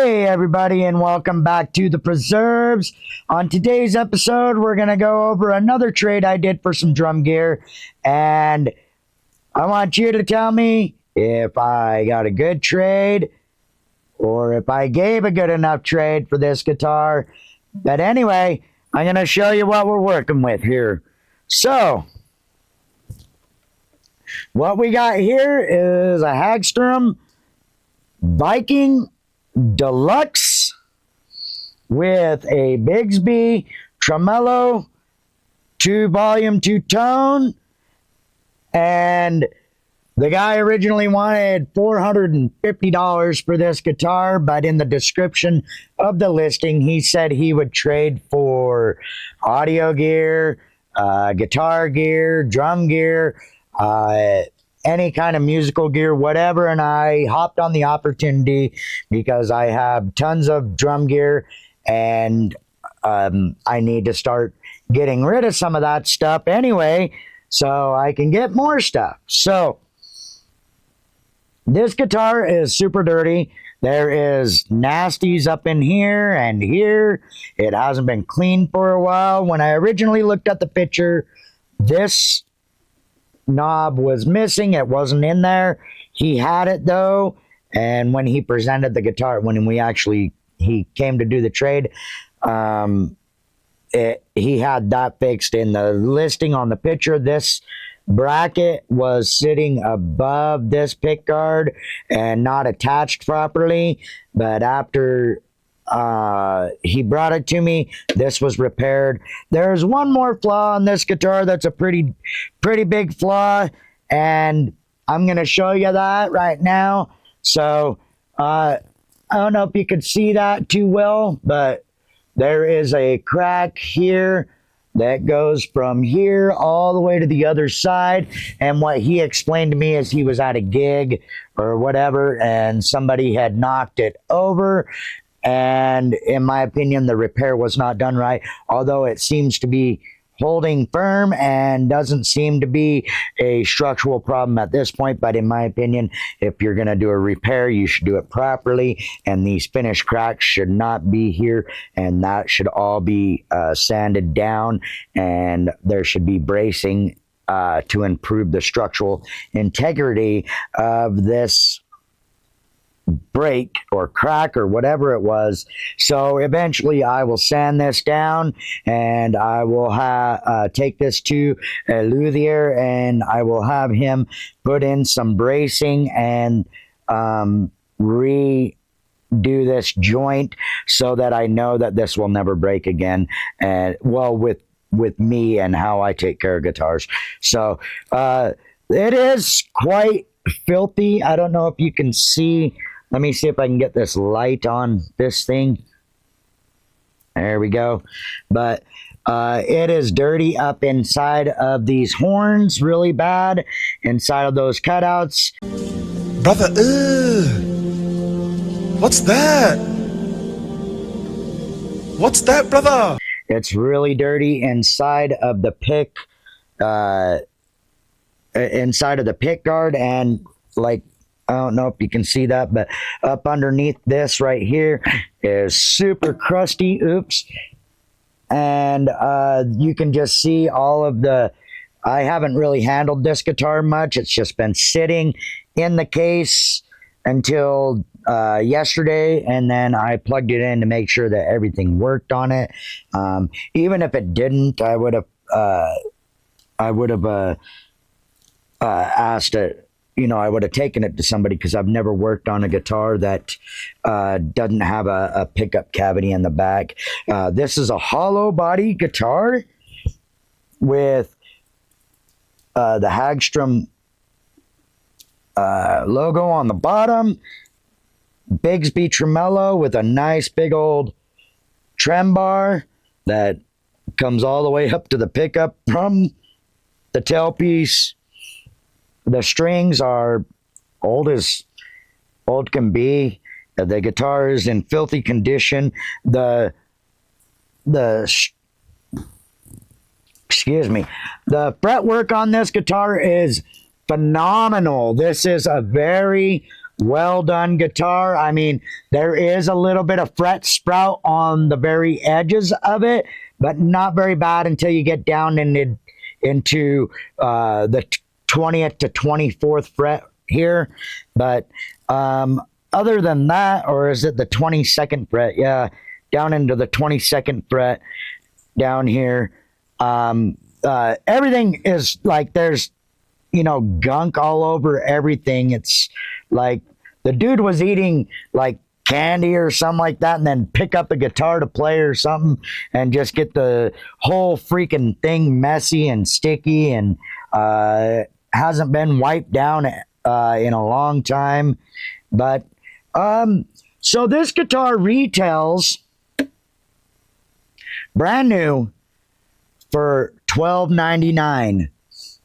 Hey everybody, and welcome back to the Preserves. On today's episode, we're going to go over another trade I did for some drum gear, and I want you to tell me if I got a good trade or if I gave a good enough trade for this guitar. But anyway, I'm going to show you what we're working with here. So, what we got here is a hagstrom Viking Deluxe with a Bigsby tremolo, 2-volume, 2-tone, and the guy originally wanted $450 for this guitar, but in the description of the listing, he said he would trade for audio gear, guitar gear, drum gear, any kind of musical gear, whatever, and I hopped on the opportunity because I have tons of drum gear and I need to start getting rid of some of that stuff anyway so I can get more stuff. So this guitar is super dirty. There is nasties up in here and here. It hasn't been cleaned for a while. When I originally looked at the picture, this knob was missing. It wasn't in there. He had it though, and when he presented the guitar, he came to do the trade, he had that fixed. In the listing on the picture, this bracket was sitting above this pick guard and not attached properly, but after he brought it to me, this was repaired. There's one more flaw on this guitar that's a pretty big flaw, and I'm gonna show you that right now. So I don't know if you could see that too well, but there is a crack here that goes from here all the way to the other side. And what he explained to me is he was at a gig or whatever and somebody had knocked it over, and in my opinion the repair was not done right, although it seems to be holding firm and doesn't seem to be a structural problem at this point. But in my opinion, if you're going to do a repair, you should do it properly, and these finish cracks should not be here, and that should all be sanded down, and there should be bracing to improve the structural integrity of this break or crack or whatever it was. So eventually I will sand this down, and I will take this to a luthier, and I will have him put in some bracing and redo this joint so that I know that this will never break again. And well, with me and how I take care of guitars. So it is quite filthy. I don't know if you can see. Let me see if I can get this light on this thing. There we go. But it is dirty up inside of these horns, really bad, inside of those cutouts. Brother, what's that? What's that, brother? It's really dirty inside of the pick, inside of the pick guard, and like, I don't know if you can see that, but up underneath this right here is super crusty. Oops. And you can just see all of the, I haven't really handled this guitar much. It's just been sitting in the case until yesterday, and then I plugged it in to make sure that everything worked on it. Even if it didn't, I would have asked it. You know, I would have taken it to somebody, because I've never worked on a guitar that doesn't have a pickup cavity in the back. This is a hollow body guitar with the hagstrom logo on the bottom, Bigsby tremolo with a nice big old trem bar that comes all the way up to the pickup from the tailpiece. The strings are old as old can be. The guitar is in filthy condition. The fretwork on this guitar is phenomenal. This is a very well done guitar. I mean, there is a little bit of fret sprout on the very edges of it, but not very bad until you get down into the 20th to 24th fret here. But other than that, or is it the 22nd fret? Yeah, down into the 22nd fret down here. Everything is like there's, gunk all over everything. It's like the dude was eating like candy or something like that and then pick up the guitar to play or something and just get the whole freaking thing messy and sticky and hasn't been wiped down in a long time. But so this guitar retails brand new for $12.99.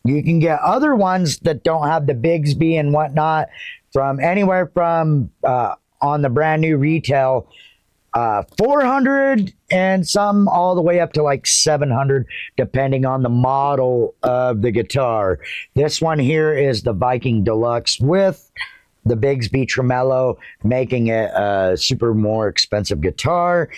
You can get other ones that don't have the Bigsby and whatnot from anywhere from on the brand new retail 400 and some all the way up to like 700 depending on the model of the guitar. This one here is the Viking Deluxe with the Bigsby tremolo, making it a super more expensive guitar.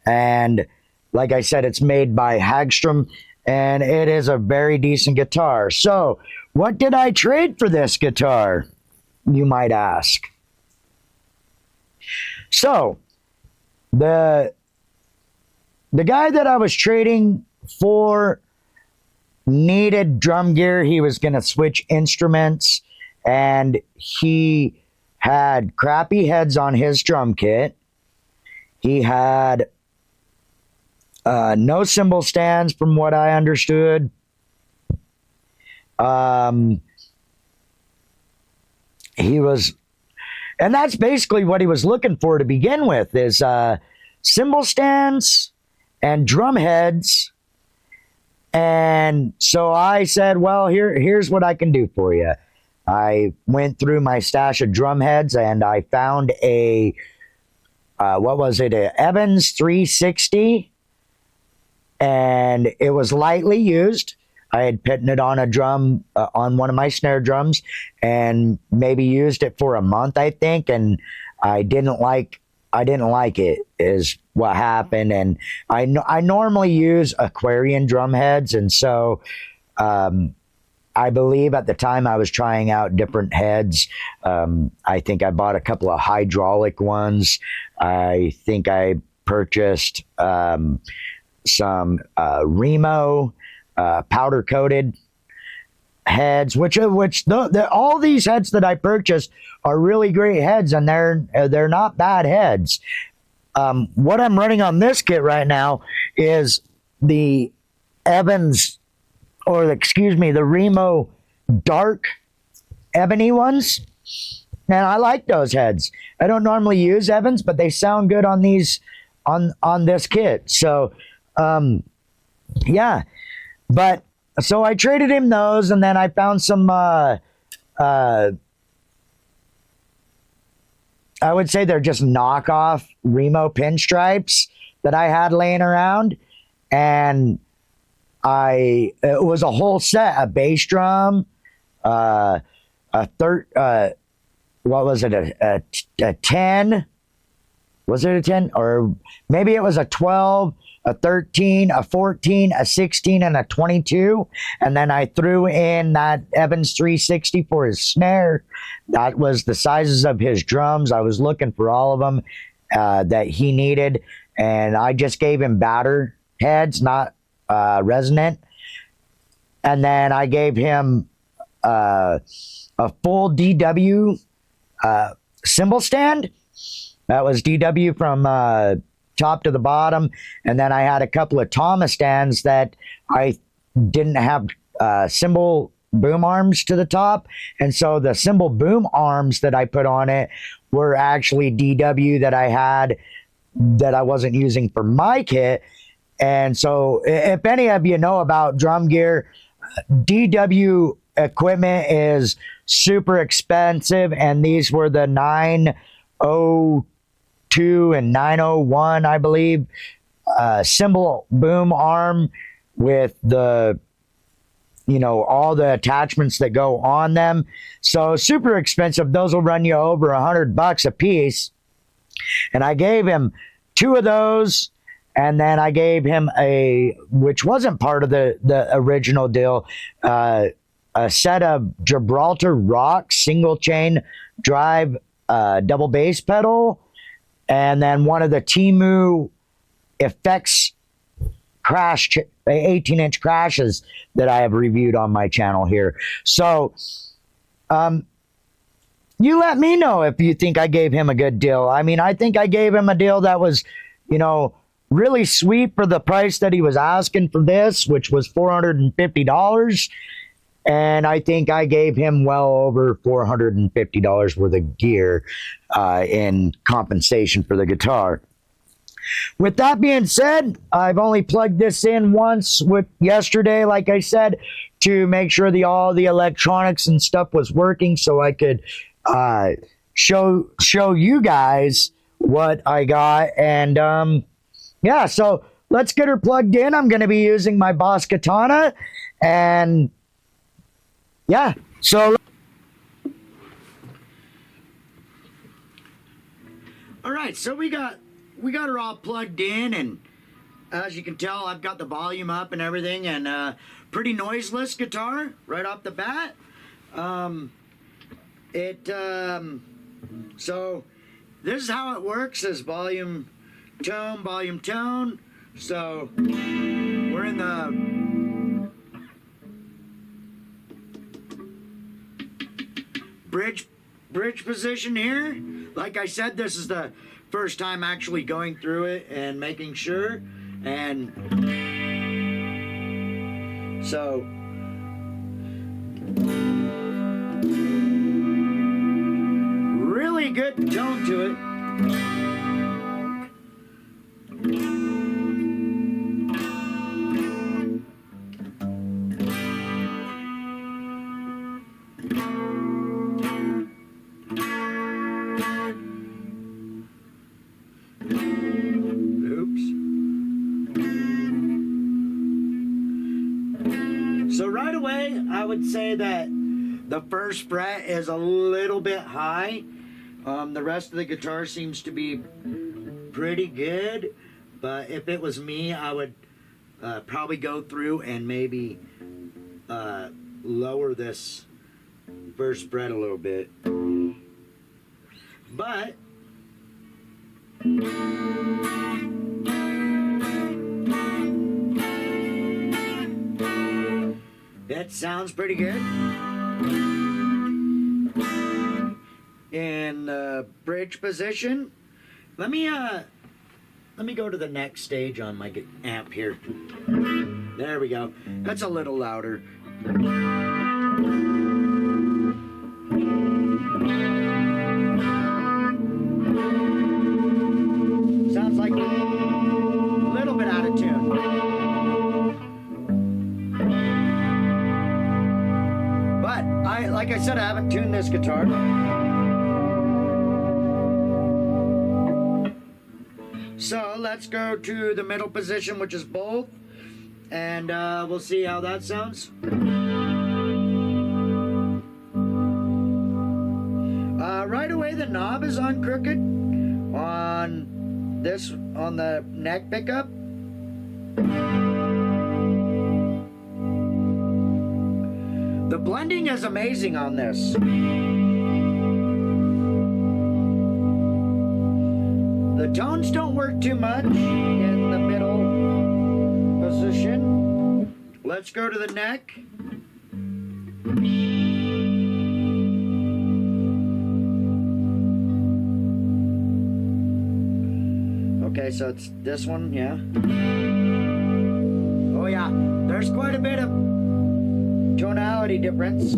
And like I said, it's made by Hagstrom, and it is a very decent guitar. So, what did I trade for this guitar, you might ask? So, the guy that I was trading for needed drum gear. He was going to switch instruments, and he had crappy heads on his drum kit. He had no cymbal stands, from what I understood. He was, and that's basically what he was looking for to begin with, is cymbal stands and drum heads. And so I said, well, here's what I can do for you. I went through my stash of drum heads and I found a Evans 360. And it was lightly used. I had put it on a drum, on one of my snare drums, and maybe used it for a month, I think. And I didn't like it, is what happened. And I normally use Aquarian drum heads, and so I believe at the time I was trying out different heads. I think I bought a couple of hydraulic ones. I think I purchased some Remo powder coated heads, which all these heads that I purchased are really great heads, and they're not bad heads. What I'm running on this kit right now is the Evans, the Remo dark ebony ones, and I like those heads. I don't normally use Evans, but they sound good on these on this kit. So yeah, but so I traded him those, and then I found some I would say they're just knockoff Remo pinstripes that I had laying around, and it was a whole set, a bass drum, what was it, a 10? Was it a 10? Or maybe it was a 12, a 13, a 14, a 16, and a 22. And then I threw in that Evans 360 for his snare. That was the sizes of his drums. I was looking for all of them that he needed. And I just gave him batter heads, not resonant. And then I gave him a full DW cymbal stand. That was DW from top to the bottom. And then I had a couple of Thomas stands that I didn't have cymbal boom arms to the top. And so the cymbal boom arms that I put on it were actually DW that I had that I wasn't using for my kit. And so if any of you know about drum gear, DW equipment is super expensive. And these were the 902 and 901, I believe, cymbal boom arm with the you know, all the attachments that go on them. So super expensive. Those will run you over $100 a piece. And I gave him 2 of those. And then I gave him which wasn't part of the original deal, a set of Gibraltar Rock single chain drive double bass pedal, and then one of the Temu effects crash 18-inch crashes that I have reviewed on my channel here. So you let me know if you think I gave him a good deal. I mean, I think I gave him a deal that was, you know, really sweet for the price that he was asking for this, which was $450. And I think I gave him well over $450 worth of gear in compensation for the guitar. With that being said, I've only plugged this in once yesterday, like I said, to make sure all the electronics and stuff was working, so I could show you guys what I got. And yeah, so let's get her plugged in. I'm going to be using my Boss Katana, and yeah, so all right, so we got her all plugged in, and as you can tell, I've got the volume up and everything, and pretty noiseless guitar right off the bat. So this is how it works: is volume, tone. So we're in the bridge position here. Like I said, this is the first time actually going through it and making sure, and so really good tone to it. So right away, I would say that the first fret is a little bit high. The rest of the guitar seems to be pretty good, but if it was me, I would probably go through and maybe lower this first fret a little bit. But that sounds pretty good. In the bridge position, let me go to the next stage on my amp here. There we go. That's a little louder. Sounds like a little bit out of tune. But like I said, I haven't tuned this guitar. So let's go to the middle position, which is both, and we'll see how that sounds. Right away, the knob is on crooked on the neck pickup. The blending is amazing on this. The tones don't work too much in the middle position. Let's go to the neck. Okay, so it's this one, yeah. Oh yeah, there's quite a bit of tonality difference.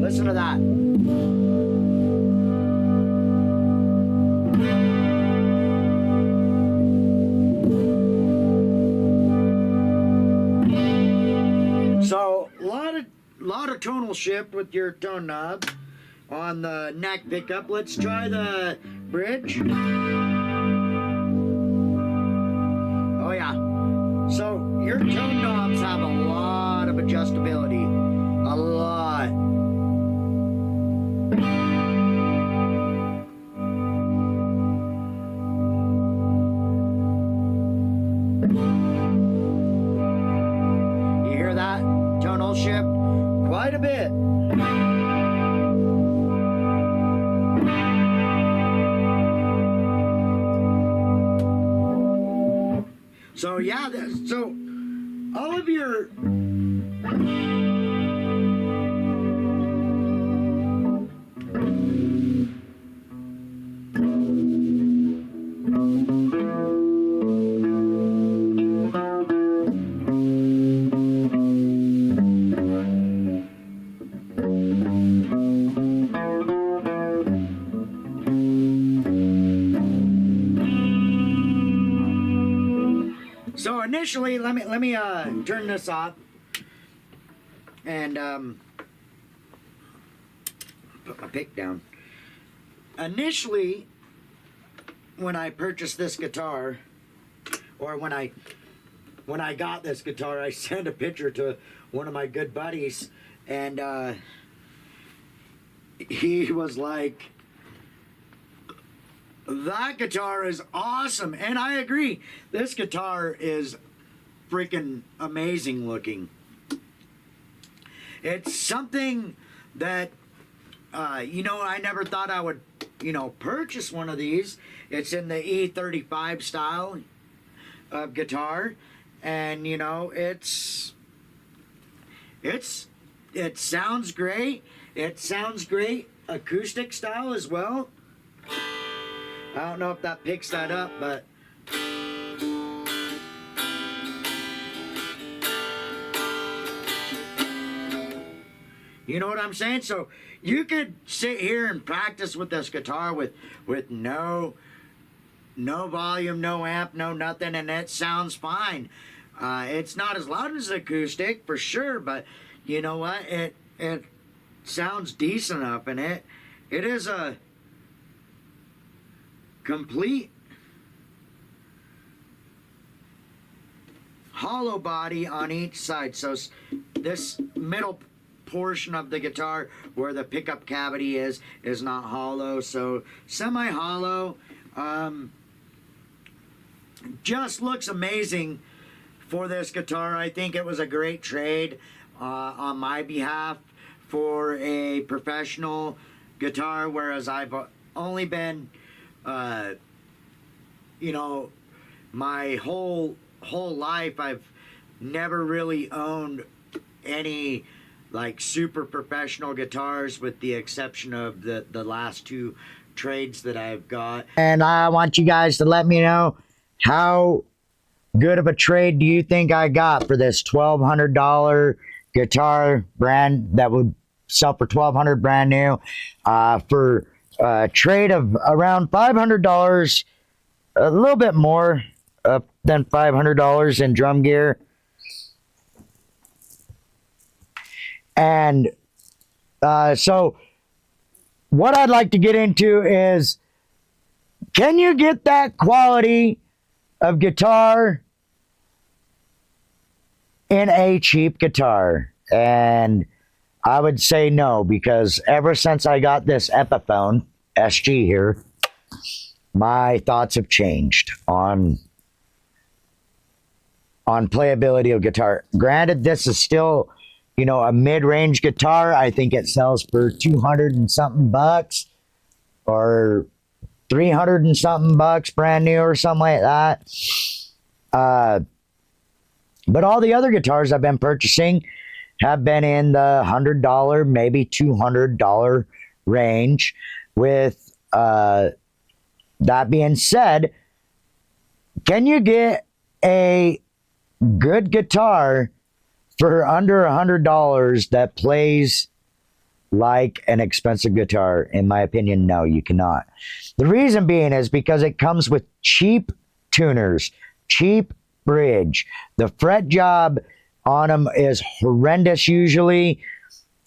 Listen to that. So lot of tonal shift with your tone knob on the neck pickup. Let's try the bridge. Oh yeah. So your tone knobs have a lot So yeah, so all of your so initially, let me turn this off and put my pick down. Initially, when I purchased this guitar, or when I got this guitar, I sent a picture to one of my good buddies, and he was like, that guitar is awesome. And I agree, this guitar is freaking amazing looking. It's something that I never thought I would purchase one of these. It's in the E35 style of guitar, and it sounds great. It sounds great acoustic style as well. I don't know if that picks that up, but you know what I'm saying? So you could sit here and practice with this guitar with no volume, no amp, no nothing, and it sounds fine. It's not as loud as acoustic for sure, but you know what? It sounds decent enough, and it is a complete hollow body on each side. So this middle portion of the guitar where the pickup cavity is not hollow, so semi-hollow. Just looks amazing for this guitar. I think it was a great trade on my behalf for a professional guitar, whereas I've only been my whole life I've never really owned any like super professional guitars, with the exception of the last two trades that I've got. And I want you guys to let me know, how good of a trade do you think I got for this $1,200 guitar brand that would sell for $1,200 brand new, for a trade of around $500, a little bit more than $500 in drum gear. And so what I'd like to get into is, can you get that quality of guitar in a cheap guitar? And I would say no, because ever since I got this Epiphone SG here, my thoughts have changed on playability of guitar. Granted, this is still, a mid-range guitar. I think it sells for 200 and something bucks, or 300 and something bucks brand new, or something like that. But all the other guitars I've been purchasing have been in the $100, maybe $200 range. With that being said, can you get a good guitar for under $100 that plays like an expensive guitar? In my opinion, no, you cannot. The reason being is because it comes with cheap tuners, cheap bridge. The fret job on them is horrendous usually.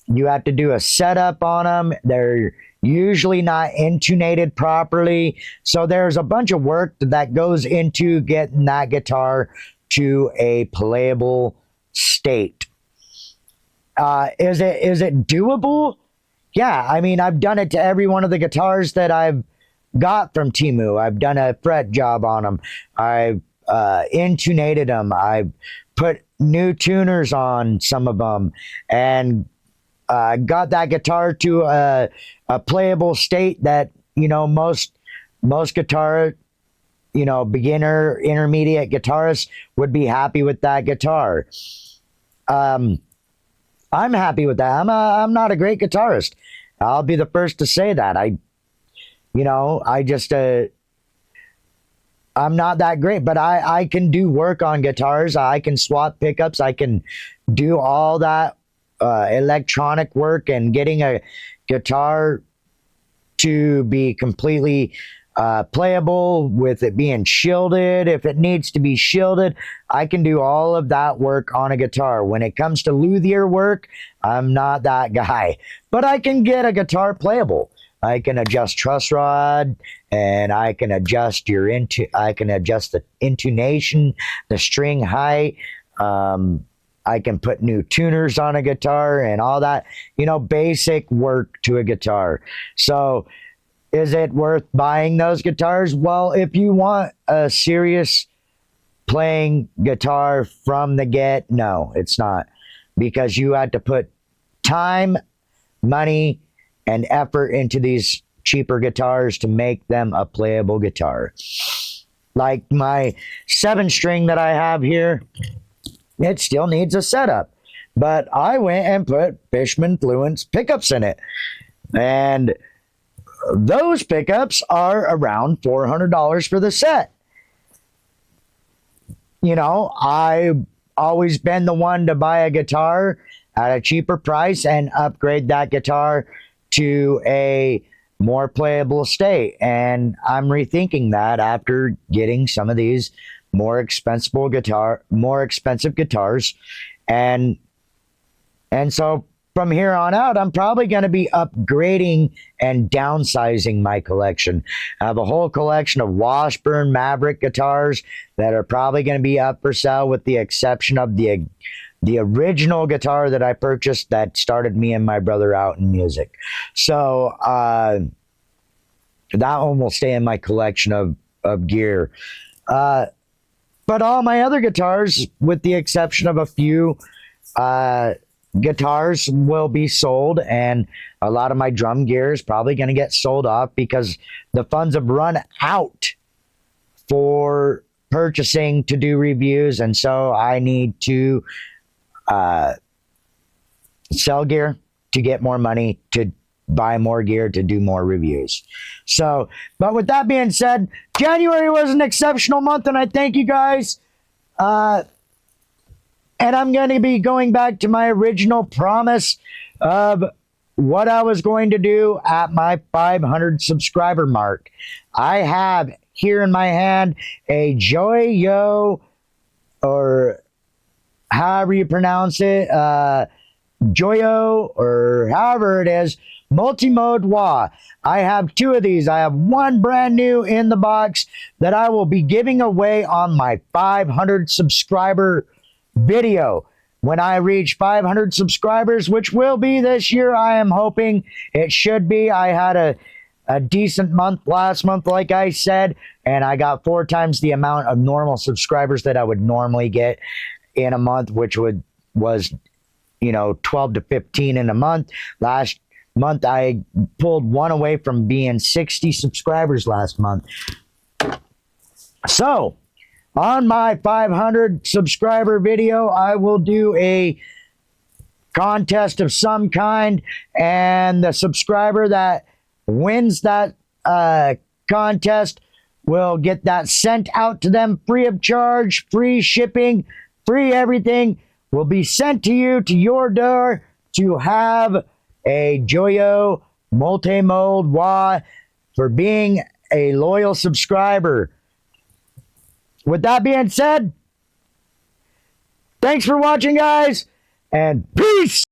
You have to do a setup on them. They're usually not intonated properly. So there's a bunch of work that goes into getting that guitar to a playable state. Is it doable? Yeah, I mean, I've done it to every one of the guitars that I've got from Temu. I've done a fret job on them. I've intonated them. I've put new tuners on some of them, and got that guitar to a playable state that most guitar beginner, intermediate guitarist would be happy with that guitar. I'm happy with that. I'm not a great guitarist. I'll be the first to say that. I'm not that great, but I can do work on guitars. I can swap pickups. I can do all that electronic work, and getting a guitar to be completely playable with it being shielded. If it needs to be shielded, I can do all of that work on a guitar. When it comes to luthier work, I'm not that guy, but I can get a guitar playable. I can adjust truss rod, and I can adjust the intonation, the string height. I can put new tuners on a guitar and all that, basic work to a guitar. So is it worth buying those guitars? Well, if you want a serious playing guitar from the get, no, it's not, because you had to put time, money, and effort into these cheaper guitars to make them a playable guitar. Like my 7-string that I have here, it still needs a setup, but I went and put Fishman Fluence pickups in it, and those pickups are around $400 for the set. I've always been the one to buy a guitar at a cheaper price and upgrade that guitar to a more playable state. And I'm rethinking that after getting some of these more expensive guitars. And so from here on out, I'm probably going to be upgrading and downsizing my collection. I have a whole collection of Washburn Maverick guitars that are probably going to be up for sale, with the exception of the original guitar that I purchased that started me and my brother out in music. So that one will stay in my collection of gear. But all my other guitars, with the exception of a few guitars, will be sold, and a lot of my drum gear is probably going to get sold off because the funds have run out for purchasing to do reviews, and so I need to sell gear to get more money to buy more gear to do more reviews. So, but with that being said, January was an exceptional month, and I thank you guys. And I'm going to be going back to my original promise of what I was going to do at my 500 subscriber mark. I have here in my hand a Joyo, or however you pronounce it, Joyo, or however it is, multi-mode wah. I have 2 of these. I have one brand new in the box that I will be giving away on my 500 subscriber video. When I reach 500 subscribers, which will be this year, I am hoping it should be. I had a decent month last month, like I said, and I got 4 times the amount of normal subscribers that I would normally get in a month, which was 12 to 15 in a month. Last month I pulled 1 away from being 60 subscribers last month. So on my 500 subscriber video, I will do a contest of some kind, and the subscriber that wins that contest will get that sent out to them free of charge, free shipping, free everything will be sent to you, to your door, to have a Joyo multi-mode wah for being a loyal subscriber. With that being said, thanks for watching, guys, and peace!